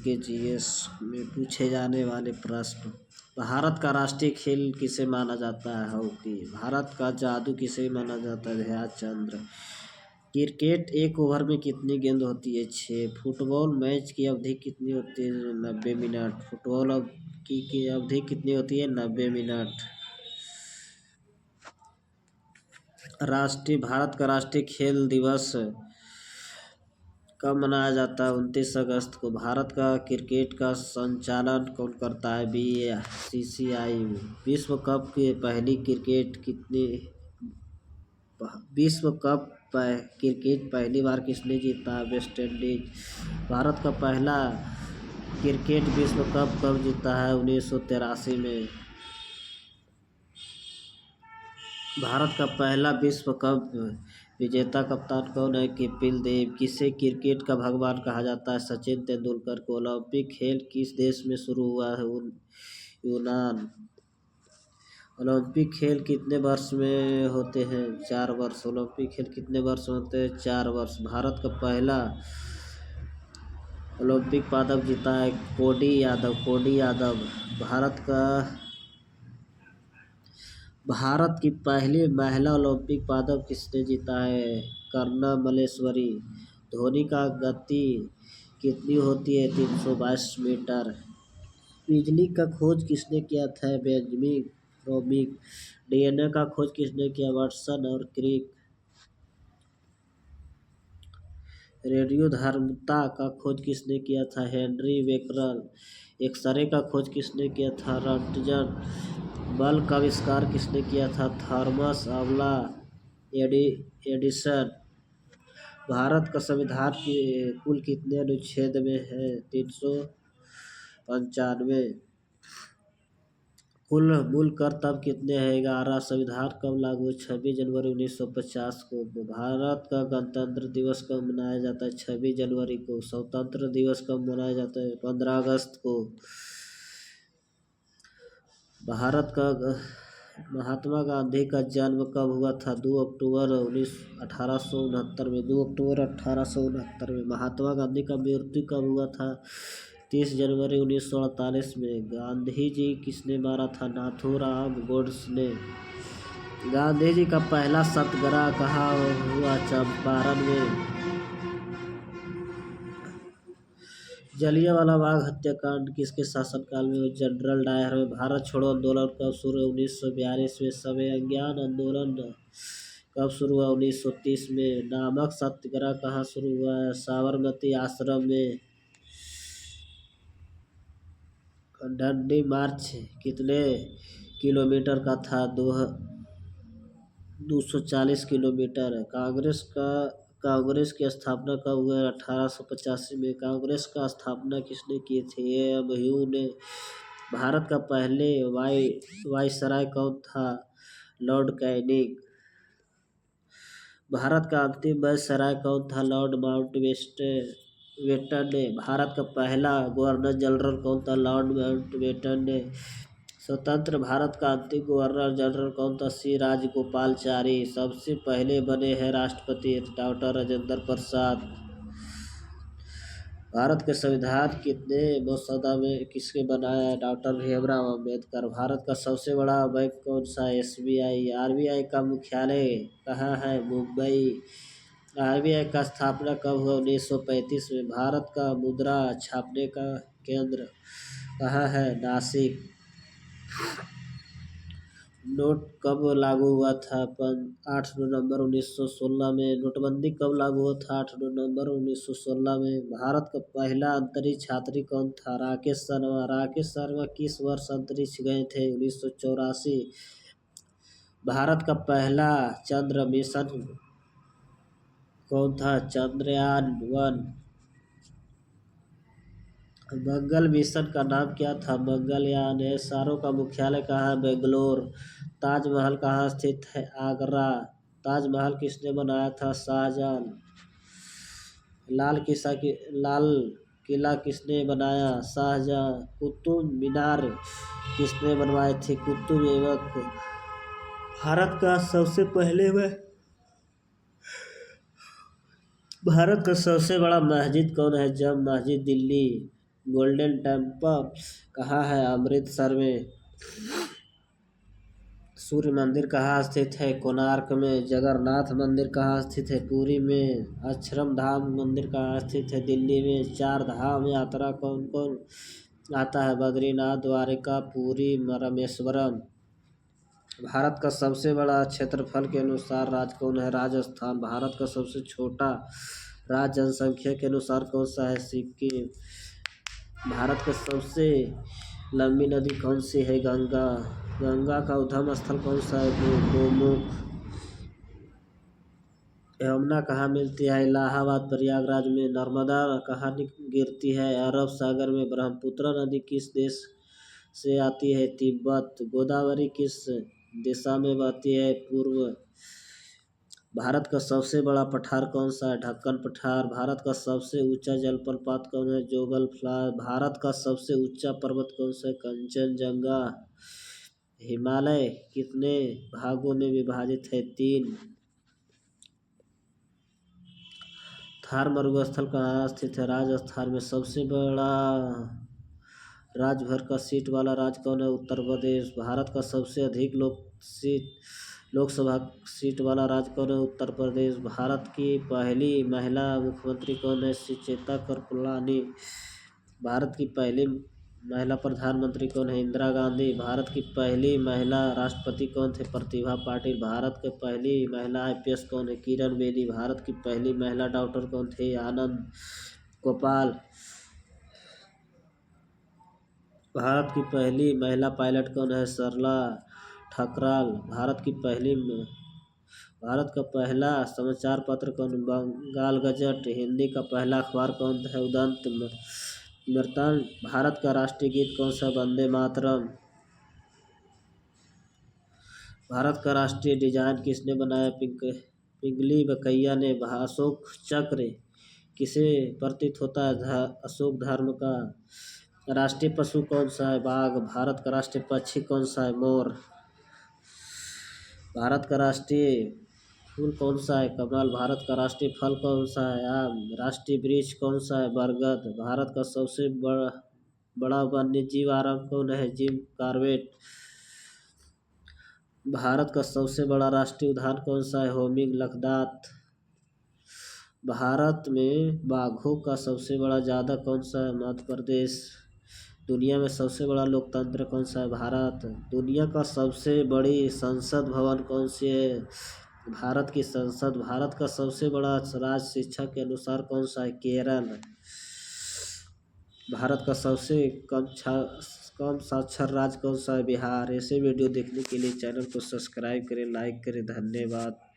GK GS में पूछे जाने वाले प्रश्न। भारत का राष्ट्रीय खेल किसे माना जाता है? हॉकी। भारत का जादू किसे माना जाता है? ध्यानचंद। क्रिकेट एक ओवर में कितनी गेंद होती है? 6। फुटबॉल मैच की अवधि कितनी होती है? 90 मिनट। फुटबॉल की अवधि कितनी होती है? 90 मिनट। भारत का राष्ट्रीय खेल दिवस कब मनाया जाता है? 29 अगस्त को। भारत का क्रिकेट का संचालन कौन करता है? बीसीसीआई। विश्व कप की पहली क्रिकेट पहली बार किसने जीता? West Indies. भारत का पहला क्रिकेट विश्व कप कब जीता है? 1983 में। भारत का पहला विश्व कप विजेता कप्तान कौन है? कपिल देव। किसे क्रिकेट का भगवान कहा जाता है? सचिन तेंदुलकर को। ओलंपिक खेल किस देश में शुरू हुआ है? यूनान। ओलंपिक खेल कितने वर्ष में होते हैं? 4 वर्ष। ओलंपिक खेल कितने वर्ष में होते हैं? 4 वर्ष। भारत का पहला ओलंपिक पदक जीता है कोडी यादव। भारत की पहली महिला ओलंपिक पदक किसने जीता है? कर्णा मल्लेश्वरी। ध्वनि का गति कितनी होती है? 322 मीटर। बिजली का खोज किसने किया था? Benjamin bromic. डीएनए का खोज किसने किया? वाटसन और क्रिक। रेडियोधर्मिता का खोज किसने किया था? Henry Becquerel. एक्सरे का खोज किसने किया था? रंटजन। बल्ब का आविष्कार किसने किया था? Thomas Alva Edison. भारत का संविधान कुल कितने अनुच्छेद में है? 395। कुल मूल कर तब कितने हैं? 11। संविधान कब लागू हुआ? 26 जनवरी 1950 को। भारत का गणतंत्र दिवस कब मनाया जाता है? 26 जनवरी को। स्वतंत्र दिवस कब मनाया जाता है? 15 अगस्त को। भारत का महात्मा गांधी का जन्म कब हुआ था? 2 अक्टूबर 1869 में। 2 अक्टूबर 1869 में। महात्मा गांधी का मृत्यु कब हुआ था? 30 जनवरी 1948 में। गांधी जी किसने मारा था? नाथूराम गोडसे। गांधी जी का पहला सत्याग्रह कहाँ हुआ? चंपारण में। जलियांवाला बाग हत्याकांड किसके शासनकाल में हुआ? जनरल डायर में। भारत छोड़ो आंदोलन कब शुरू हुआ? 1942 में। समय अज्ञान आंदोलन कब शुरू हुआ? 1930 में। नमक सत्याग्रह कहाँ शुरू हुआ? साबरमती आश्रम में। डंडी मार्च कितने किलोमीटर का था? 240 किलोमीटर। कांग्रेस की स्थापना कब हुई? 1885 में। कांग्रेस का स्थापना किसने की थी? एएमयू ने। भारत का पहले वायसराय कौन था? Lord Canning. भारत का अंतिम वायसराय कौन था? लॉर्ड माउंटबेटन ने। भारत का पहला गवर्नर जनरल कौन था? लॉर्ड माउंटबेटन ने। स्वतंत्र भारत का अंतिम गवर्नर जनरल कौन था? सी राजगोपालाचारी। सबसे पहले बने हैं राष्ट्रपति डॉक्टर राजेंद्र प्रसाद। भारत के संविधान कितने मसौदा में किसने बनाया? डॉक्टर भीमराव अम्बेडकर। भारत का सबसे बड़ा बैंक कौन सा है? एसबीआई। आरबीआई का मुख्यालय कहाँ है? मुंबई। आरबीआई का स्थापना कब हुआ? 1935 में। भारत का मुद्रा छापने का केंद्र कहाँ है? नासिक। नोट कब लागू हुआ था? 8 नवंबर 1916 में। नोटबंदी कब लागू हुआ था? 8 नवंबर 1916 में। भारत का पहला अंतरिक्ष यात्री कौन था? राकेश शर्मा। राकेश शर्मा किस वर्ष अंतरिक्ष गए थे? 1984। भारत का पहला चंद्र मिशन कौन था? चंद्रयान-1। मंगल मिशन का नाम क्या था? मंगलयान। एसआरओ का मुख्यालय कहाँ है? बेंगलोर। ताजमहल कहाँ स्थित है? आगरा। ताजमहल किसने बनाया था? शाहजहां। लाल किला किसने बनाया? शाहजहां। कुतुब मीनार किसने बनवाई थी? कुतुब ऐबक। भारत का सबसे बड़ा मस्जिद कौन है? जामा मस्जिद दिल्ली गोल्डन टेम्पल कहाँ है? अमृतसर में। सूर्य मंदिर कहाँ स्थित है? कोणार्क में। जगन्नाथ मंदिर कहाँ स्थित है? पुरी में। अक्षरधाम धाम मंदिर कहाँ स्थित है? दिल्ली में। चार धाम यात्रा कौन कौन आता है? बद्रीनाथ, द्वारिका, पुरी, रामेश्वरम। भारत का सबसे बड़ा क्षेत्रफल के अनुसार राज्य कौन है? राजस्थान। भारत का सबसे छोटा राज्य जनसंख्या के अनुसार कौन सा है? सिक्किम। भारत का सबसे लंबी नदी कौन सी है? गंगा। गंगा का उद्गम स्थल कौन सा है? गोमुख। यमुना कहाँ मिलती है? इलाहाबाद, प्रयागराज में। नर्मदा कहाँ गिरती है? अरब सागर में। ब्रह्मपुत्र नदी किस देश से आती है? तिब्बत। गोदावरी किस दिशा में बहती है? पूर्व। भारत का सबसे बड़ा पठार कौन सा है? ढक्कन पठार। भारत का सबसे ऊंचा जलप्रपात कौन है? जोगल फ्लॉस। भारत का सबसे ऊंचा पर्वत कौन सा है? कंचनजंगा। हिमालय कितने भागों में विभाजित है? 3। थार मरुस्थल कहाँ स्थित है? राजस्थान में। सबसे बड़ा राज्य भर का सीट वाला राज्य कौन है? उत्तर प्रदेश। भारत का सबसे अधिक लोकसभा सीट वाला राज्य कौन है? उत्तर प्रदेश। भारत की पहली महिला मुख्यमंत्री कौन है? सुचेता कृपलानी। भारत की पहली महिला प्रधानमंत्री कौन है? इंदिरा गांधी। भारत की पहली महिला राष्ट्रपति कौन थे? प्रतिभा पाटिल। भारत की पहली महिला आईपीएस कौन है? किरण बेदी। भारत की पहली महिला डॉक्टर कौन थे? आनंद गोपाल। भारत की पहली महिला पायलट कौन है? सरला ठकराल। भारत का पहला समाचार पत्र कौन? बंगाल गजट। हिंदी का पहला अखबार कौन है? उदंत नर्तन। भारत का राष्ट्रीय गीत कौन सा? वंदे मातरम। भारत का राष्ट्रीय डिजाइन किसने बनाया? पिंगली बकैया ने। अशोक चक्र किसे प्रतीत होता है? अशोक धर्म का। राष्ट्रीय पशु कौन सा है? बाघ। भारत का राष्ट्रीय पक्षी कौन सा है? मोर। भारत का राष्ट्रीय फूल कौन सा है? कमल। भारत का राष्ट्रीय फल कौन सा है? आम। राष्ट्रीय वृक्ष कौन सा है? बरगद। भारत का सबसे बड़ा वन्य जीव आरंभ कौन है? Jim Corbett. भारत का सबसे बड़ा राष्ट्रीय उद्यान कौन सा है? होमिंग लद्दाख। भारत में बाघों का सबसे बड़ा जादा कौन सा है? मध्य प्रदेश। दुनिया में सबसे बड़ा लोकतंत्र कौन सा है? भारत। दुनिया का सबसे बड़ी संसद भवन कौन सी है? भारत की संसद। भारत का सबसे बड़ा राज्य शिक्षा के अनुसार कौन सा है? केरल। भारत का सबसे कम साक्षर राज्य कौन सा है? बिहार। ऐसे वीडियो देखने के लिए चैनल को सब्सक्राइब करें, लाइक करें। धन्यवाद।